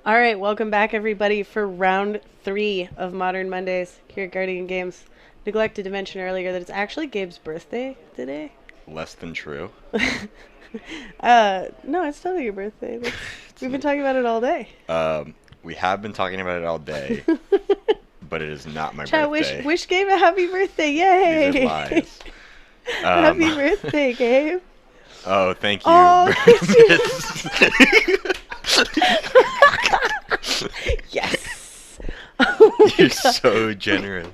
All right, welcome back, everybody, for round 3 of Modern Mondays here at Guardian Games. Neglected to mention earlier that it's actually Gabe's birthday today. Less than true. No, it's totally your birthday. It's We've been talking about it all day. um, we have been talking about it all day, but it is not my Chat, birthday. wish Gabe a happy birthday! These are Yay! lies. Um, Happy birthday, Gabe! oh, thank you. Oh, yes! Oh my You're god, so generous.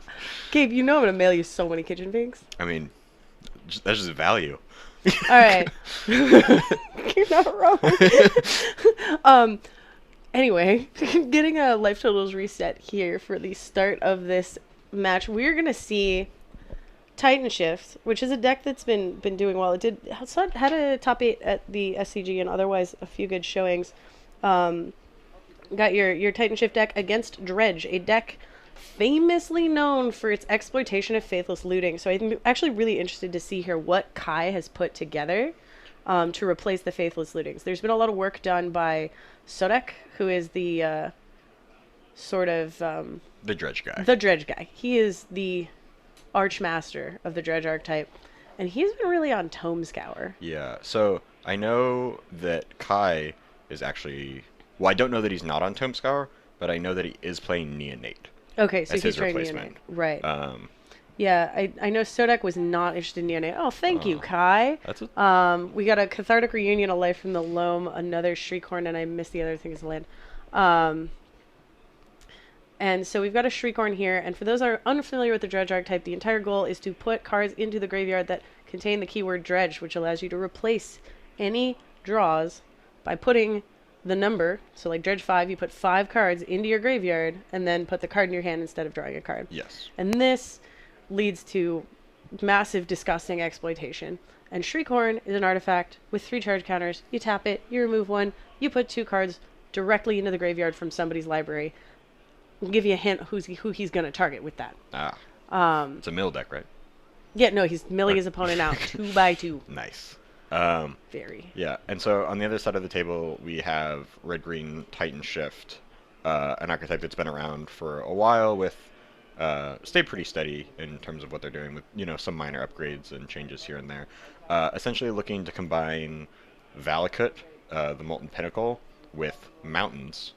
Gabe, you know I'm gonna mail you so many kitchen things. I mean, that's just value. All right. You're not wrong. um, anyway, getting a life totals reset here for the start of this match. We're gonna see Titanshift, which is a deck that's been doing well. It had a top 8 at the SCG and otherwise a few good showings. Um, got your Titanshift deck against Dredge, a deck famously known for its exploitation of faithless looting. So I'm actually really interested to see here what Kai has put together to replace the faithless lootings. There's been a lot of work done by Sodek, who is the sort of The Dredge guy. the Dredge guy. He is the archmaster of the Dredge archetype, and he's been really on Tome Scour. Yeah. So I know that Kai is actually. Well, I don't know that he's not on Tome Scour, but I know that he is playing Neonate Okay, so as he's his trying replacement. Neonate. Right. Um, Yeah, I know Sodek was not interested in Neonate. Oh, thank you, Oh. Kai. that's a, We got a Cathartic Reunion, a Life from the Loam, another Shriekhorn, and I missed the other thing as land. Um, and so we've got a Shriekhorn here, and for those who are unfamiliar with the Dredge archetype, the entire goal is to put cards into the graveyard that contain the keyword Dredge, which allows you to replace any draws by putting the number, so like Dredge 5, you put 5 cards into your graveyard, and then put the card in your hand instead of drawing a card. yes. And this leads to massive, disgusting exploitation. And Shriekhorn is an artifact with 3 charge counters. You tap it, you remove 1, you put 2 cards directly into the graveyard from somebody's library. I'll give you a hint who he's going to target with that. It's a mill deck, right? Yeah, no, he's milling his opponent out 2 by 2. Nice. Very. Yeah, and so on the other side of the table, we have red-green Titanshift, an archetype that's been around for a while with stayed pretty steady in terms of what they're doing with, some minor upgrades and changes here and there. Essentially looking to combine Valakut, the Molten Pinnacle, with Mountains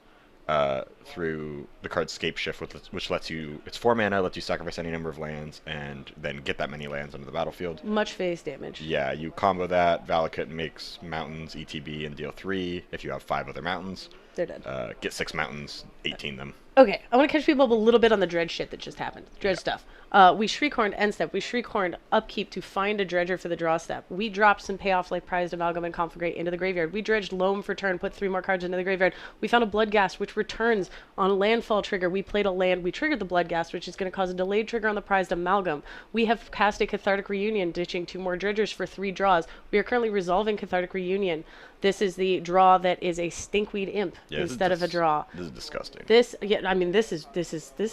through the card Scapeshift, which lets you, it's 4 mana, lets you sacrifice any number of lands, and then get that many lands onto the battlefield. Much face damage. Yeah, you combo that. Valakut makes mountains ETB and deal 3. If you have 5 other mountains, They're dead. get 6 mountains, 18 them. Okay, I want to catch people up a little bit on the Dredge shit that just happened. Dredge stuff. We Shriekhorned end step. We Shriekhorned upkeep to find a Dredger for the draw step. We dropped some payoffs like Prized Amalgam and Conflagrate into the graveyard. We dredged Loam for turn, put 3 more cards into the graveyard. We found a Bloodghast, which returns on landfall trigger. We played a land. We triggered the Bloodghast, which is going to cause a delayed trigger on the Prized Amalgam. We have cast a Cathartic Reunion, ditching 2 more Dredgers for 3 draws. We are currently resolving Cathartic Reunion. This is the draw that is a Stinkweed Imp instead of a draw. This is disgusting. This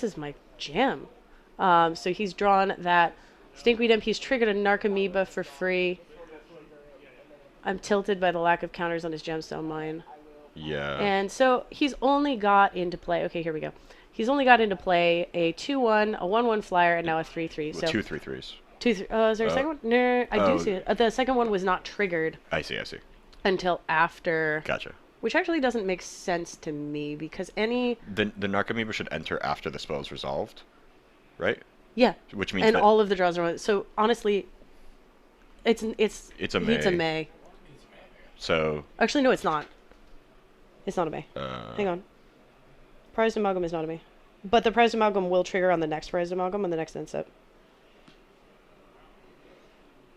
is my jam. So he's drawn that Stinkweed Imp. He's triggered a Narcomoeba for free. I'm tilted by the lack of counters on his Gemstone Mine. Yeah. And so he's only got into play. Okay, here we go. He's only got into play a 2/1, a 1/1 flyer, and now a 3/3. So 2 3/3s. 2/3. Is there a second one? No, I do see it. The second one was not triggered I see. until after. Gotcha. Which actually doesn't make sense to me because any. The Narcomoeba should enter after the spell is resolved, right? Yeah. Which means And that all of the draws are. So honestly, it's a It's a May. May. So Actually, no, it's not. It's not a May. uh, Hang on. Prized Amalgam is not a May. But the Prized Amalgam will trigger on the next Prized Amalgam on the next end step.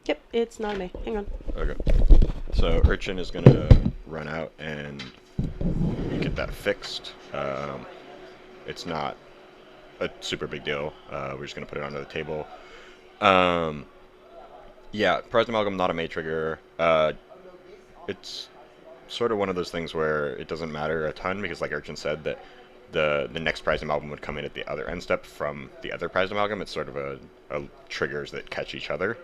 Yep, it's not a May. Hang on. Okay. So Urchin is gonna run out and get that fixed. It's not a super big deal. We're just gonna put it onto the table. Yeah, Prized Amalgam, not a May trigger. It's sort of one of those things where it doesn't matter a ton because, like Urchin said, that the next Prized Amalgam would come in at the other end step from the other Prized Amalgam. It's sort of a triggers that catch each other.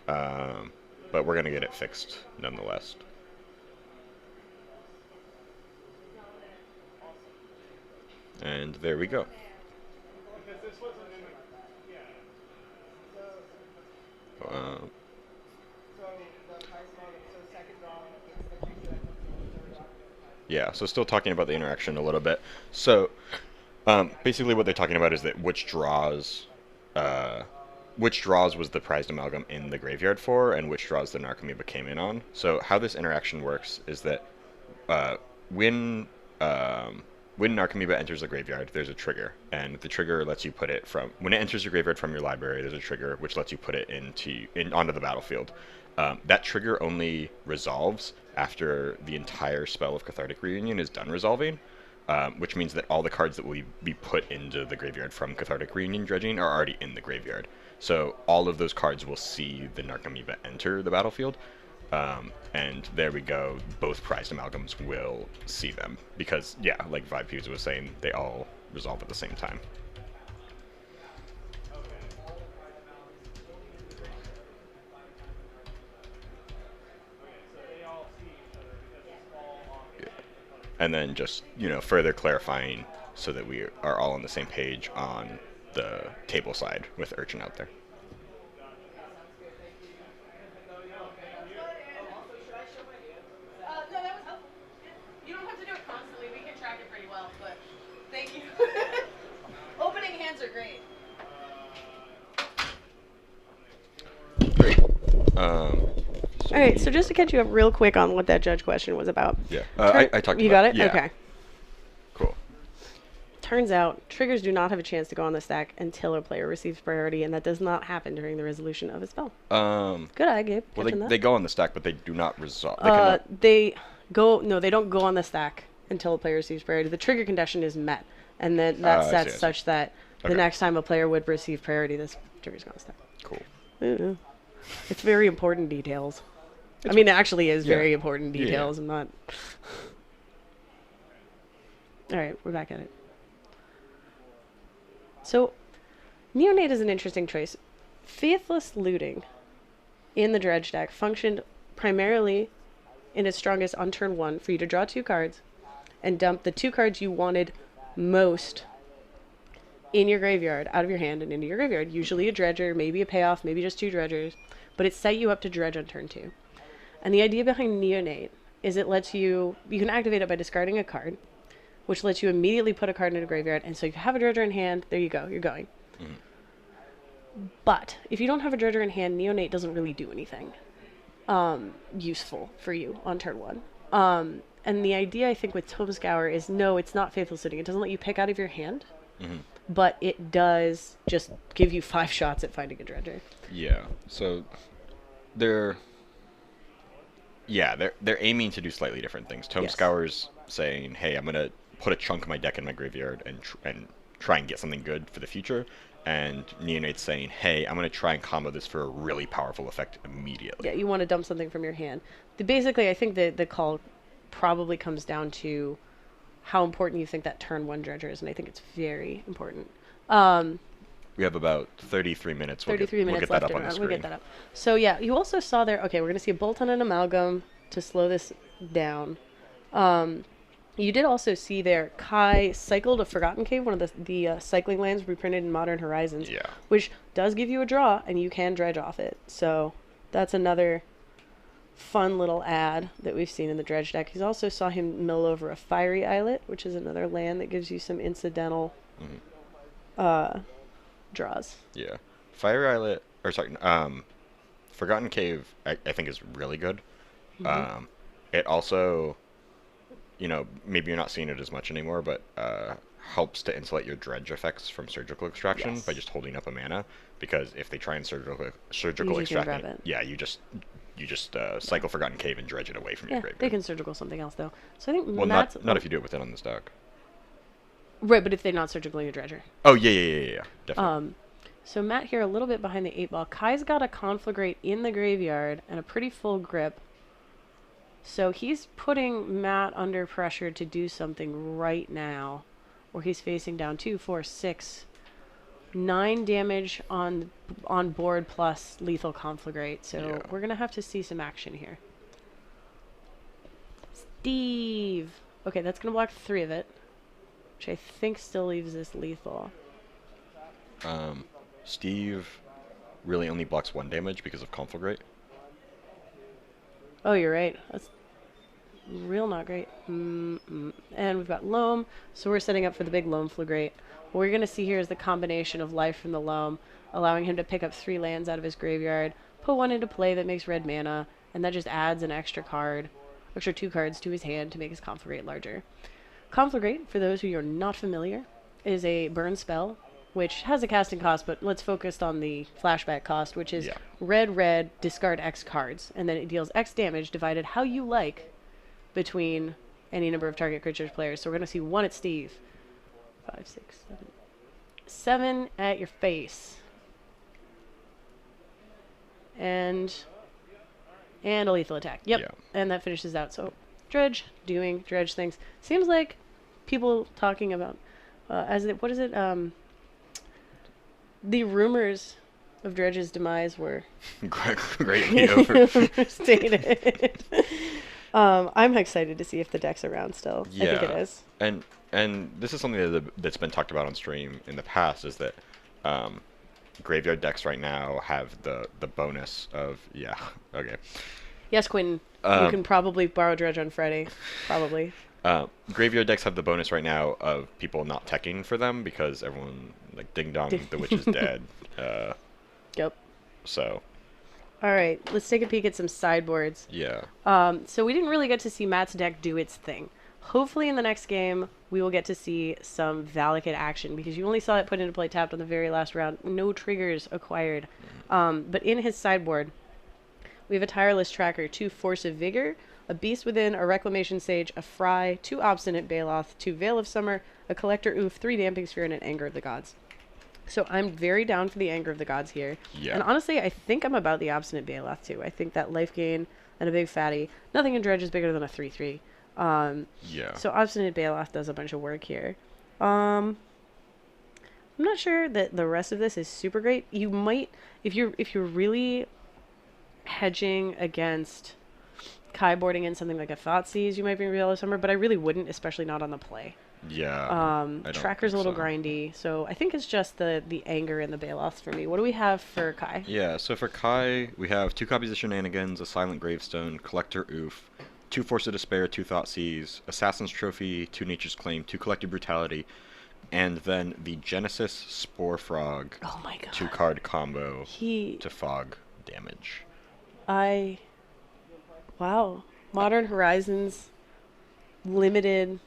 But we're gonna get it fixed nonetheless. And there we go. Um, yeah, so still talking about the interaction a little bit. So basically, what they're talking about is that which draws was the prized amalgam in the graveyard for, and which draws the Narcomoeba came in on. So how this interaction works is that uh, when when Narcomoeba enters the graveyard, there's a trigger, and the trigger lets you put it from when it enters your graveyard from your library. There's a trigger which lets you put it onto the battlefield. That trigger only resolves after the entire spell of Cathartic Reunion is done resolving, which means that all the cards that will be put into the graveyard from Cathartic Reunion dredging are already in the graveyard. So all of those cards will see the Narcomoeba enter the battlefield. And there we go. Both prized amalgams will see them because, yeah, like Vibe Fuse was saying, they all resolve at the same time. And then just, further clarifying so that we are all on the same page on the table side with Urchin out there. No, that was helpful. You don't have to do it constantly. We can track it pretty well, but thank you. Opening hands are great. Great. All right, so just to catch you up real quick on what that judge question was about. Yeah, I talked about it. You got it? Yeah. Okay. Cool. Turns out, triggers do not have a chance to go on the stack until a player receives priority, and that does not happen during the resolution of a spell. Good eye, Gabe. Well, Catching that. they go on the stack, but they do not resolve. They don't go on the stack until a player receives priority. The trigger condition is met, and then that's I see. such that the next time a player would receive priority, this trigger's going to stack. Cool. Ooh. It's very important details. I mean, it actually is very important details. Yeah. I'm not... All right, we're back at it. So, Neonate is an interesting choice. Faithless Looting in the Dredge deck functioned primarily in its strongest on turn 1 for you to draw 2 cards and dump the 2 cards you wanted most in your graveyard, out of your hand and into your graveyard. Usually a Dredger, maybe a Payoff, maybe just 2 Dredgers, but it set you up to dredge on turn 2. And the idea behind Neonate is it lets you can activate it by discarding a card, which lets you immediately put a card into the graveyard. And so if you have a Dredger in hand, there you go, you're going. But if you don't have a Dredger in hand, Neonate doesn't really do anything useful for you on turn 1. And the idea, I think, with Tome Scour is, no, it's not Faithless Looting. It doesn't let you pick out of your hand, but it does just give you 5 shots at finding a Dredger. Yeah. So they're aiming to do slightly different things. Tome Scour's saying, "Hey, I'm gonna put a chunk of my deck in my graveyard and try and get something good for the future." And Neonate's saying, "Hey, I'm gonna try and combo this for a really powerful effect immediately." Yeah, you want to dump something from your hand. Basically, I think the call probably comes down to how important you think that turn 1 Dredger is, and I think it's very important. We have about 33 minutes. 33 minutes we'll get left that up in on the round. screen. We'll get that up. So yeah, you also saw there. Okay, we're gonna see a bolt on an amalgam to slow this down. You did also see there Kai cycled a Forgotten Cave, one of the cycling lands reprinted in Modern Horizons, which does give you a draw, and you can dredge off it. So that's another fun little ad that we've seen in the Dredge deck. He's also saw him mill over a Fiery Islet, which is another land that gives you some incidental draws. Yeah. Fire Islet, or sorry, Forgotten Cave, I think is really good. It also, maybe you're not seeing it as much anymore, but helps to insulate your dredge effects from surgical extraction by just holding up a mana. Because if they try and surgical extract it, you just cycle Forgotten Cave and dredge it away from your graveyard. They can surgical something else though. So I think Matt's not if you do it with it on the stack. Right, but if they're not surgically a dredger. Oh yeah, definitely. So Matt here a little bit behind the 8 ball. Kai's got a Conflagrate in the graveyard and a pretty full grip. So he's putting Matt under pressure to do something right now, where he's facing down 2, 4, 6, 9 damage on board plus lethal Conflagrate. So we're gonna have to see some action here. Steve. Okay, that's gonna block 3 of it. which I think still leaves this lethal. Steve really only blocks 1 damage because of Conflagrate. Oh, you're right. That's real not great. And we've got Loam, so we're setting up for the big Loam Flagrate. What we're going to see here is the combination of life from the Loam, allowing him to pick up 3 lands out of his graveyard, put 1 into play that makes red mana, and that just adds an extra 2 cards to his hand to make his Conflagrate larger. Conflagrate, for those who are not familiar, is a burn spell, which has a casting cost, but let's focus on the flashback cost, which is red, discard X cards, and then it deals X damage divided how you like between any number of target creatures players. So we're going to see 1 at Steve. 5, 6, 7. 7 at your face. And a lethal attack. Yep. Yeah. And that finishes out. So Dredge doing Dredge things. Seems like people talking about what is it? The rumors of Dredge's demise were greatly overstated. I'm excited to see if the deck's around still. Yeah. I think it is. And this is something that's been talked about on stream in the past, is that graveyard decks right now have the bonus of okay. Yes, Quentin. You can probably borrow Dredge on Friday. Probably. Graveyard decks have the bonus right now of people not teching for them because everyone, like, ding dong, the witch is dead. Yep. So. All right, let's take a peek at some sideboards. Yeah. So we didn't really get to see Matt's deck do its thing. Hopefully in the next game, we will get to see some Valakut action, because you only saw it put into play tapped on the very last round. No triggers acquired. But in his sideboard, we have a Tireless Tracker, 2 Force of Vigor, a Beast Within, a Reclamation Sage, a Fry, 2 Obstinate Baloth, 2 Veil of Summer, a Collector Oof, 3 Damping Sphere, and an Anger of the Gods. So I'm very down for the Anger of the Gods here. Yeah. And honestly, I think I'm about the Obstinate Baloth too. I think that life gain and a big fatty. Nothing in Dredge is bigger than a 3/3. Yeah. So Obstinate Baloth does a bunch of work here. I'm not sure that the rest of this is super great. You might, if you're really hedging against Kai boarding in something like a Thoughtseize, you might bring Veil of Summer, but I really wouldn't, especially not on the play. Yeah. Tracker's a little grindy, so I think it's just the anger and the Baloths for me. What do we have for Kai? Yeah, so for Kai, we have 2 copies of Shenanigans, a Silent Gravestone, Collector Oof, 2 Force of Despair, 2 Thoughtseize, Assassin's Trophy, 2 Nature's Claim, 2 Collective Brutality, and then the Genesis Spore Frog. Oh my god. 2-card combo to fog damage. Wow. Modern Horizons limited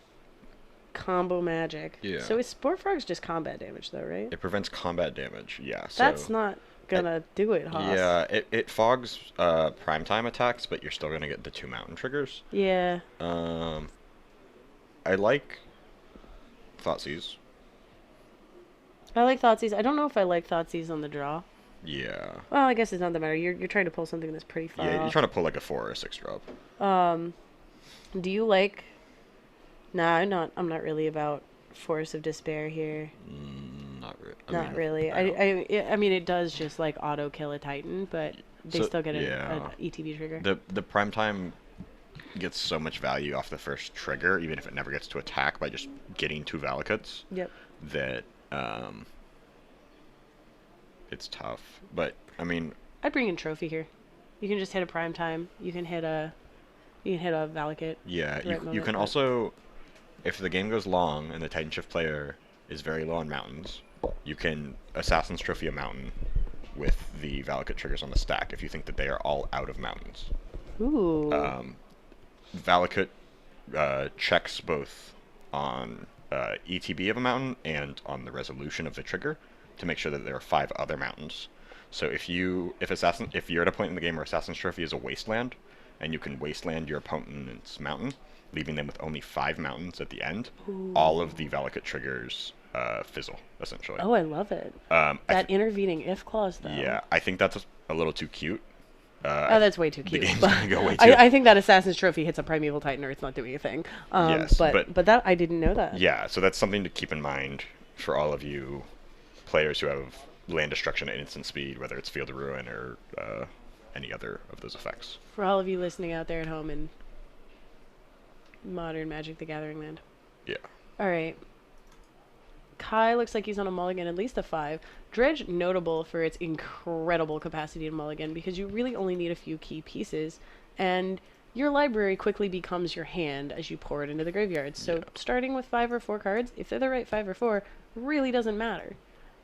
combo magic. Yeah. So is Spore Frog's just combat damage though, right? It prevents combat damage, yeah. So that's not gonna do it, Hoss. Yeah, it fogs primetime attacks, but you're still gonna get the 2 mountain triggers. Yeah. I like Thoughtseize. I like Thoughtseize. I don't know if I like Thoughtseize on the draw. Yeah. Well, I guess it doesn't matter. You're trying to pull something that's pretty far Yeah, off. you're trying to pull like a 4 or a 6 drop. Do you like... Nah, I'm not really about Force of Despair here. Not really. I mean, it does just like auto kill a Titan, but they still get an ETB trigger. The primetime gets so much value off the first trigger, even if it never gets to attack, by just getting 2 Valakuts. Yep. That it's tough. But I mean, I'd bring in Trophy here. You can just hit a primetime. You can hit a Valakut. Yeah, you can also, if the game goes long and the Titanshift player is very low on mountains, you can Assassin's Trophy a mountain with the Valakut triggers on the stack if you think that they are all out of mountains. Ooh. Valakut checks both on ETB of a mountain and on the resolution of the trigger to make sure that there are 5 other mountains. So if you're at a point in the game where Assassin's Trophy is a wasteland, and you can wasteland your opponent's mountain, leaving them with only 5 mountains at the end, all of the Valakut triggers fizzle, essentially. Oh, I love it. That intervening if clause, though. Yeah, I think that's a little too cute. That's way too cute. The game's gonna go way too. I think that Assassin's Trophy hits a Primeval Titan or it's not doing a thing. Yes, but that I didn't know that. Yeah, so that's something to keep in mind for all of you players who have land destruction at instant speed, whether it's Field of Ruin or any other of those effects. For all of you listening out there at home in modern Magic the Gathering land. Yeah. All right. Kai looks like he's on a mulligan, at least a 5. Dredge, notable for its incredible capacity in mulligan, because you really only need a few key pieces, and your library quickly becomes your hand as you pour it into the graveyard. So starting with 5 or 4 cards, if they're the right 5 or 4, really doesn't matter.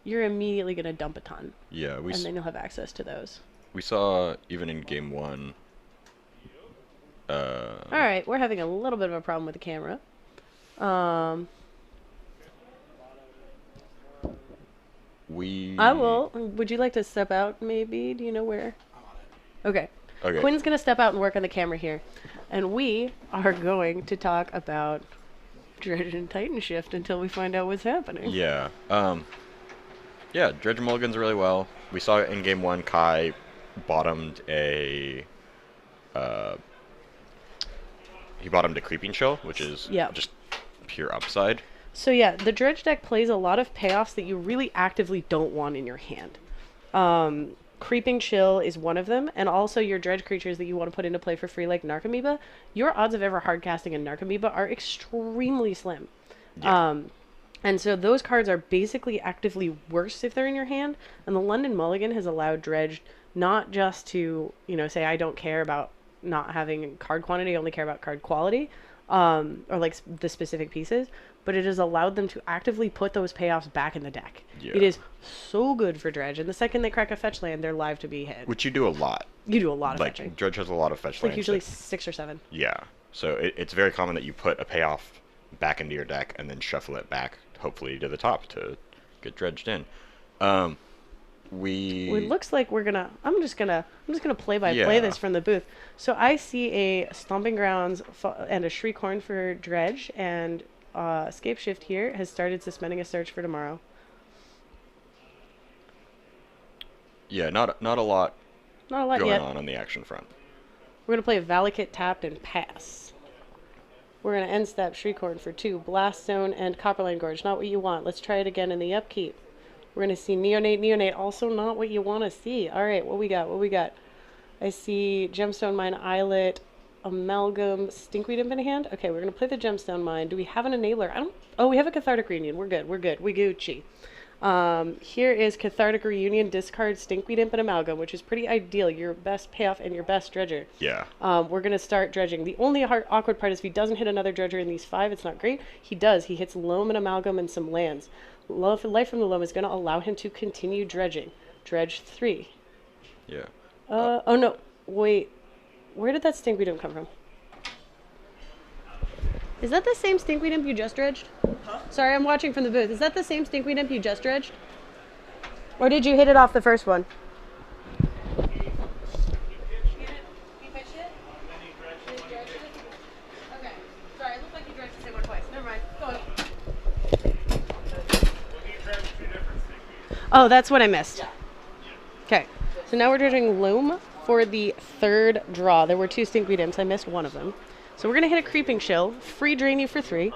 You're immediately going to dump a ton. Yeah, and then you'll have access to those. We saw, even in game 1... Alright, we're having a little bit of a problem with the camera. Would you like to step out, maybe? Do you know where? Okay. Quinn's going to step out and work on the camera here. And we are going to talk about Dredge and Titanshift until we find out what's happening. Yeah. Yeah, Dredge mulligans really well. We saw it in game 1, Kai bottomed a... he bottomed a Creeping Chill, which is just pure upside. So yeah, the Dredge deck plays a lot of payoffs that you really actively don't want in your hand. Creeping Chill is one of them, and also your Dredge creatures that you want to put into play for free, like Narcomoeba. Your odds of ever hardcasting a Narcomoeba are extremely slim. Yeah. And so those cards are basically actively worse if they're in your hand, and the London Mulligan has allowed Dredge not just to, say I don't care about not having card quantity, I only care about card quality, or like the specific pieces, but it has allowed them to actively put those payoffs back in the deck. Yeah. It is so good for Dredge, and the second they crack a fetch land, they're live to be hit. Which you do a lot. You do a lot of fetching. Dredge has a lot of fetch lands. Like usually 6 or 7. Yeah. So it's very common that you put a payoff back into your deck and then shuffle it back, hopefully to the top to get dredged in. It looks like I'm just gonna play by play this from the booth. So I see a Stomping Grounds and a Shriekhorn for Dredge, and Scapeshift here has started suspending a search for tomorrow. Yeah, not a lot going yet on the action front. We're gonna play a Valakut tapped and pass. We're gonna end step Shriekhorn for 2, Blast Zone and Copperline Gorge. Not what you want. Let's try it again in the upkeep. We're going to see Neonate, also not what you want to see. All right, what we got? I see Gemstone Mine, Islet, Amalgam, Stinkweed Imp in hand. Okay, we're going to play the Gemstone Mine. Do we have an enabler? Oh, we have a Cathartic Reunion. We're good. We Gucci. Here is Cathartic Reunion, discard Stinkweed Imp and Amalgam, which is pretty ideal. Your best payoff and your best dredger. Yeah. We're going to start dredging. The only awkward part is if he doesn't hit another dredger in these 5, it's not great. He does. He hits Loam and Amalgam and some lands. Life from the Loam is going to allow him to continue dredging. Dredge 3. Yeah. Oh no, wait. Where did that Stinkweed Imp come from? Is that the same Stinkweed Imp you just dredged? Huh? Sorry, I'm watching from the booth. Is that the same Stinkweed Imp you just dredged? Or did you hit it off the first one? Oh, that's what I missed. Okay, so now we're dredging Loam for the 3rd draw. There were 2 Stinkweed Imps. I missed one of them. So we're going to hit a Creeping Chill, free drain you for 3.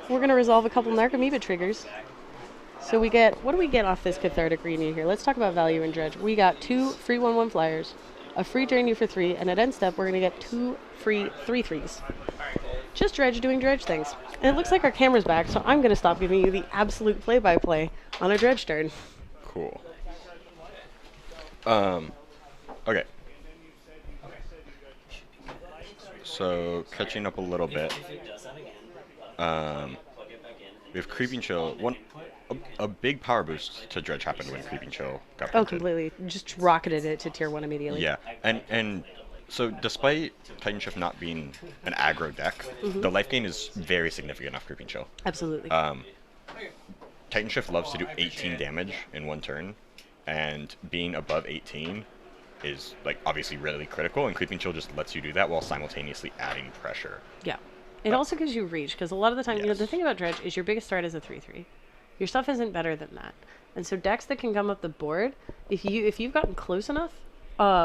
We're going to resolve a couple Narcomoeba triggers. So we get, what do we get off this Cathartic Reunion here? Let's talk about value in Dredge. We got 2 free 1/1 flyers, a free drain you for 3, and at end step we're going to get 2 free 3/3s. Just Dredge doing Dredge things. And it looks like our camera's back, so I'm going to stop giving you the absolute play-by-play on a Dredge turn. Cool. Okay. So, catching up a little bit. We have Creeping Chill. A big power boost to Dredge happened when Creeping Chill got printed. Oh, completely. Just rocketed it to tier 1 immediately. Yeah, and so despite Titanshift not being an aggro deck, the life gain is very significant off Creeping Chill. Absolutely. Titanshift loves to do 18 damage in one turn, and being above 18 is like obviously really critical, and Creeping Chill just lets you do that while simultaneously adding pressure. Yeah. It also gives you reach, because a lot of the time, the thing about Dredge is your biggest threat is a 3/3. Your stuff isn't better than that. And so decks that can come up the board, if you've gotten close enough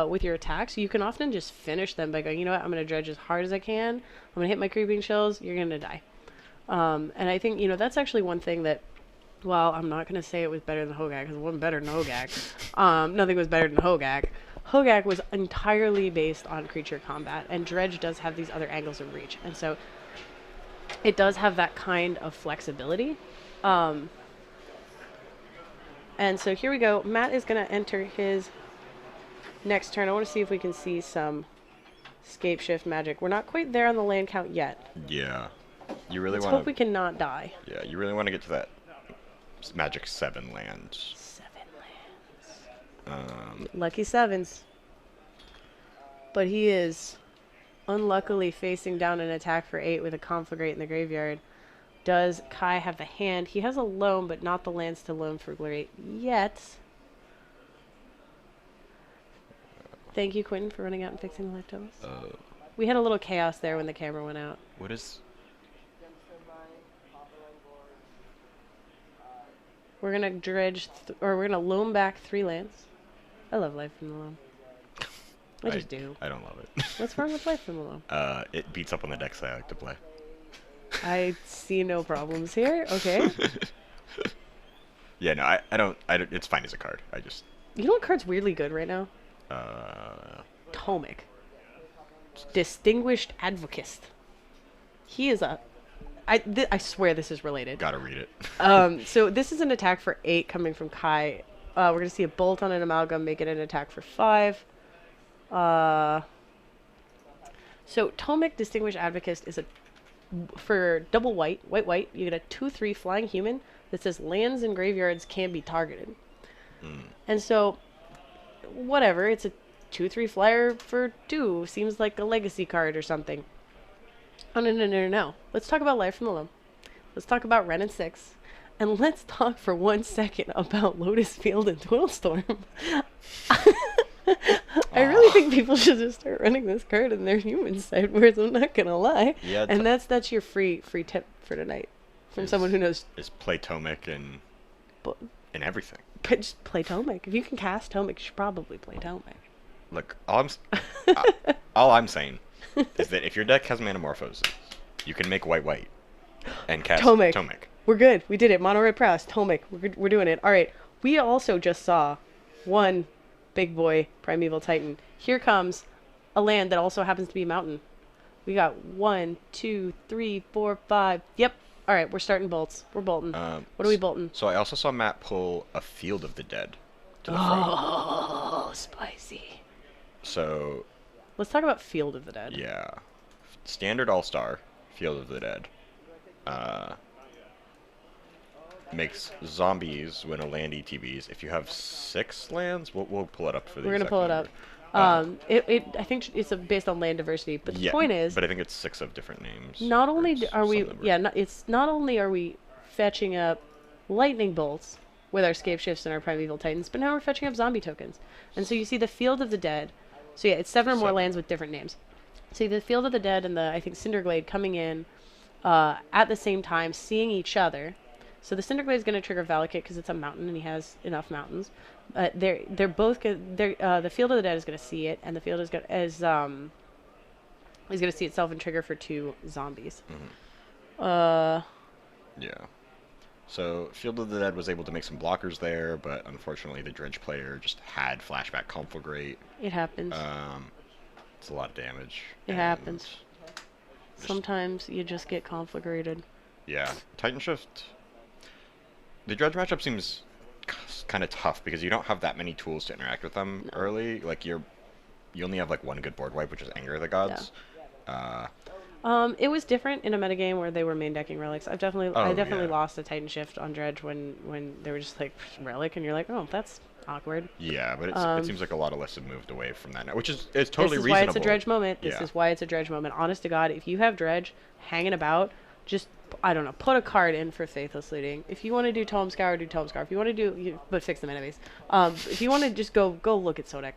with your attacks, you can often just finish them by going, you know what, I'm going to dredge as hard as I can. I'm going to hit my Creeping Chills. You're going to die. And I think, that's actually one thing that, well, I'm not going to say it was better than Hogak, because it wasn't better than Hogak. Nothing was better than Hogak. Hogak was entirely based on creature combat, and Dredge does have these other angles of reach, and so it does have that kind of flexibility. Um, and so here we go. Matt is going to enter his next turn. I want to see if we can see some scape shift magic. We're not quite there on the land count yet. Yeah. You really Let's want hope we cannot die. Yeah, you really want to get to that magic 7 lands. 7 lands. Lucky 7s. But he is unluckily facing down an attack for 8 with a Conflagrate in the graveyard. Does Kai have the hand? He has a loam, but not the lands to loam for Great yet. Thank you, Quentin, for running out and fixing the leftovers. We had a little chaos there when the camera went out. What is... We're going to dredge, or we're going to loam back 3 lands. I love Life from the Loam. I just do. I don't love it. What's wrong with Life from the Loam? It beats up on the decks I like to play. I see no problems here. Okay. Yeah, no, I don't, it's fine as a card. I just... You know what card's weirdly good right now? Tomic. Distinguished Advocist. He is a... I swear this is related. Gotta read it. So this is an attack for 8 coming from Kai. We're going to see a bolt on an amalgam, make it an attack for 5. So Tomic Distinguished Advocist is a... For double white, white, you get a 2/3 flying human that says lands and graveyards can be targeted. And so, whatever, it's a 2/3 flyer for 2. Seems like a legacy card or something. Oh, no. Let's talk about Life from the Loam. Let's talk about Ren and 6. And let's talk for 1 second about Lotus Field and Twillstorm. I really think people should just start running this card in their human sideboards, I'm not gonna lie. Yeah, and that's your free tip for tonight. From someone who knows. Is play Tomic and everything. But just play Tomic. If you can cast Tomic, you should probably play Tomic. Look, all I'm saying is that if your deck has Manamorphoses, you can make white and cast Tomic. We're good. We did it. Mono Red Prowess, Tomic. We're doing it. All right. We also just saw one big boy Primeval Titan. Here comes a land that also happens to be a mountain. We got 1, 2, 3, 4, 5. Yep. All right. We're starting bolts. We're bolting. What are we bolting? So I also saw Matt pull a Field of the Dead to the front. Oh, spicy. So... Let's talk about Field of the Dead. Yeah. Standard All-Star, Field of the Dead. Makes zombies when a land ETBs. If you have 6 lands, we'll pull it up for the We're gonna pull it up. I think it's based on land diversity, but the point is. But I think it's 6 of different names. Not only are we, it's not only are we fetching up lightning bolts with our scape shifts and our primeval titans, but now we're fetching up zombie tokens. And so you see the Field of the Dead. So yeah, it's 7 or more lands with different names. So the Field of the Dead and the Cinderglade coming in at the same time, seeing each other. So the Cinderglade is going to trigger Valakut because it's a mountain and he has enough mountains. They're both the Field of the Dead is going to see it, and the field is going to see itself and trigger for 2 zombies. Yeah. So Field of the Dead was able to make some blockers there, but unfortunately the Dredge player just had flashback Conflagrate. It happens. It's a lot of damage. It happens. Sometimes you just get Conflagrated. Yeah. Titanshift. The Dredge matchup seems kind of tough because you don't have that many tools to interact with them early. Like you only have like 1 good board wipe, which is Anger of the Gods. Yeah. It was different in a metagame where they were main decking relics. I definitely lost a Titanshift on Dredge when they were just like relic, and you're like, oh, that's awkward. Yeah, but it seems like a lot of lists have moved away from that now, which is totally reasonable. This is why it's a Dredge moment. This is why it's a Dredge moment. Honest to God, if you have Dredge hanging about, just, I don't know, put a card in for Faithless Looting. If you want to do Tome Scour, do Tome Scour. If you want to do, but fix the mana base. If you want to just go look at Sodek.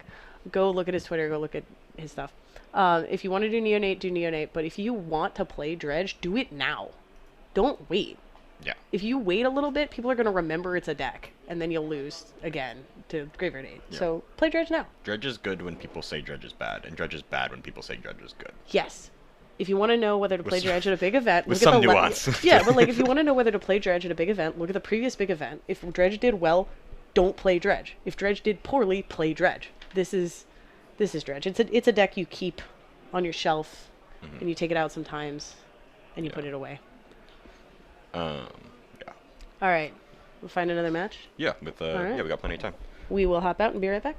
Go look at his Twitter, go look at his stuff. If you want to do Neonate, do Neonate. But if you want to play Dredge, do it now. Don't wait. Yeah. If you wait a little bit, people are going to remember it's a deck, and then you'll lose again to Graveyard 8. Yeah. So play Dredge now. Dredge is good when people say Dredge is bad, and Dredge is bad when people say Dredge is good. Yes. If you want to know whether to play Dredge at a big event, look at the nuance. Yeah, but like if you want to know whether to play Dredge at a big event, look at the previous big event. If Dredge did well, don't play Dredge. If Dredge did poorly, play Dredge. This is This is Dredge. It's a deck you keep on your shelf, Mhm. and you take it out sometimes, and you Yeah. put it away. Yeah. All right. We'll find another match. Yeah, with All right. yeah, we got plenty of time. We will hop out and be right back.